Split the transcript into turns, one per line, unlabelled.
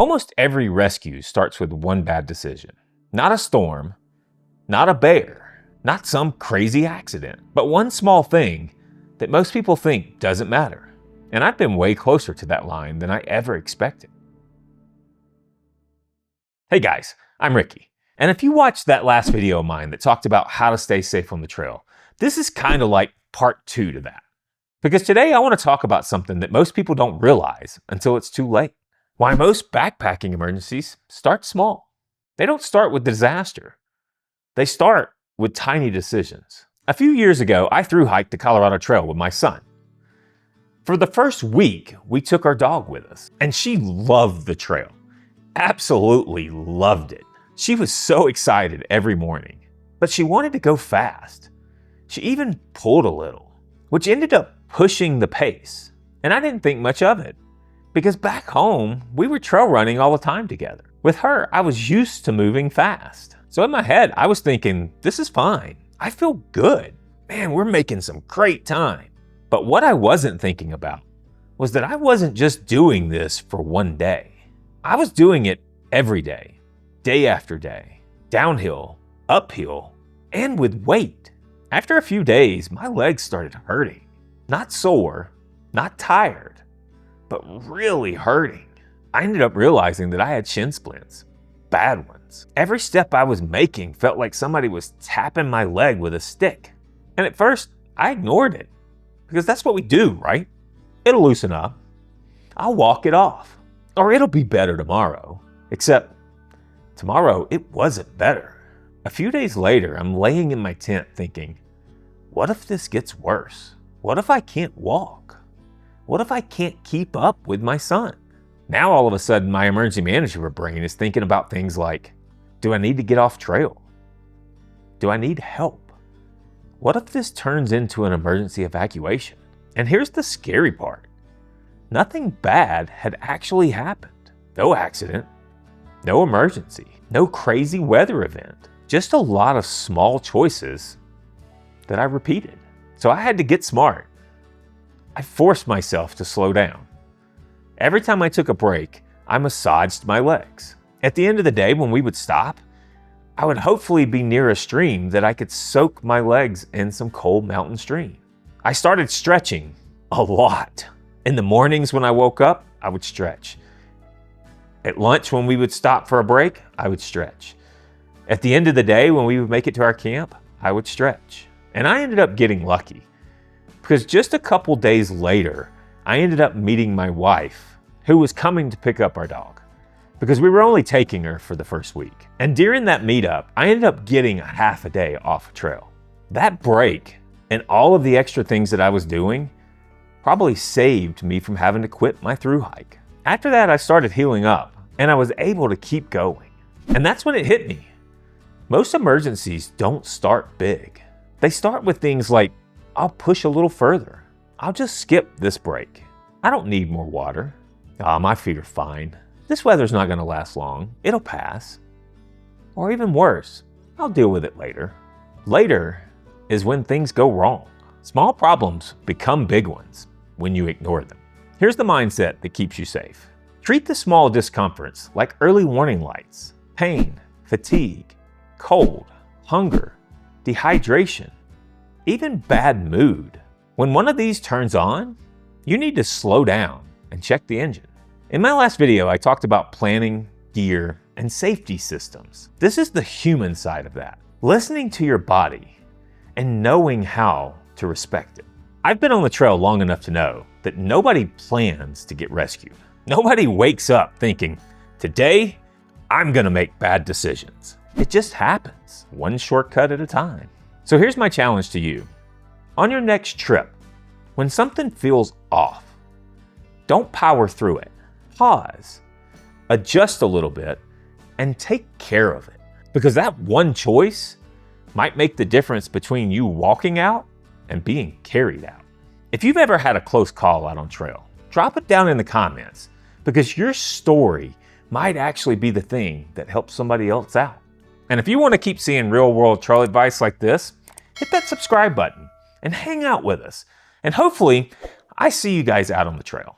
Almost every rescue starts with one bad decision. Not a storm, not a bear, not some crazy accident, but one small thing that most people think doesn't matter. And I've been way closer to that line than I ever expected. Hey guys, I'm Ricky. And if you watched that last video of mine that talked about how to stay safe on the trail, this is kind of like part 2 to that. Because today I want to talk about something that most people don't realize until it's too late. Why most backpacking emergencies start small. They don't start with disaster. They start with tiny decisions. A few years ago, I thru hiked the Colorado Trail with my son. For the first week, we took our dog with us, and she loved the trail. Absolutely loved it. She was so excited every morning, but she wanted to go fast. She even pulled a little, which ended up pushing the pace. And I didn't think much of it, because back home, we were trail running all the time together. With her, I was used to moving fast. So in my head, I was thinking, this is fine. I feel good. Man, we're making some great time. But what I wasn't thinking about was that I wasn't just doing this for one day. I was doing it every day, day after day, downhill, uphill, and with weight. After a few days, my legs started hurting. Not sore, not tired, but really hurting. I ended up realizing that I had shin splints, bad ones. Every step I was making felt like somebody was tapping my leg with a stick. And at first, I ignored it, because that's what we do, right? It'll loosen up. I'll walk it off, or it'll be better tomorrow. Except tomorrow, it wasn't better. A few days later, I'm laying in my tent thinking, what if this gets worse? What if I can't walk? What if I can't keep up with my son? Now all of a sudden my emergency management brain is thinking about things like, do I need to get off trail? Do I need help? What if this turns into an emergency evacuation? And here's the scary part. Nothing bad had actually happened. No accident, no emergency, no crazy weather event. Just a lot of small choices that I repeated. So I had to get smart. I forced myself to slow down. Every time I took a break, I massaged my legs. At the end of the day, when we would stop, I would hopefully be near a stream that I could soak my legs in some cold mountain stream. I started stretching a lot. In the mornings when I woke up, I would stretch. At lunch when we would stop for a break, I would stretch. At the end of the day when we would make it to our camp, I would stretch. And I ended up getting lucky, because just a couple days later, I ended up meeting my wife, who was coming to pick up our dog, because we were only taking her for the first week. And during that meetup, I ended up getting a half a day off a trail. That break and all of the extra things that I was doing probably saved me from having to quit my thru hike. After that, I started healing up, and I was able to keep going. And that's when it hit me. Most emergencies don't start big. They start with things like, I'll push a little further. I'll just skip this break. I don't need more water. My feet are fine. This weather's not gonna last long. It'll pass. Or even worse, I'll deal with it later. Later is when things go wrong. Small problems become big ones when you ignore them. Here's the mindset that keeps you safe. Treat the small discomforts like early warning lights, pain, fatigue, cold, hunger, dehydration, even bad mood. When one of these turns on, you need to slow down and check the engine. In my last video, I talked about planning, gear, and safety systems. This is the human side of that. Listening to your body and knowing how to respect it. I've been on the trail long enough to know that nobody plans to get rescued. Nobody wakes up thinking, today, I'm gonna make bad decisions. It just happens, one shortcut at a time. So here's my challenge to you. On your next trip, when something feels off, don't power through it. Pause, adjust a little bit, and take care of it. Because that one choice might make the difference between you walking out and being carried out. If you've ever had a close call out on trail, drop it down in the comments, because your story might actually be the thing that helps somebody else out. And if you want to keep seeing real-world trail advice like this, hit that subscribe button and hang out with us. And hopefully, I see you guys out on the trail.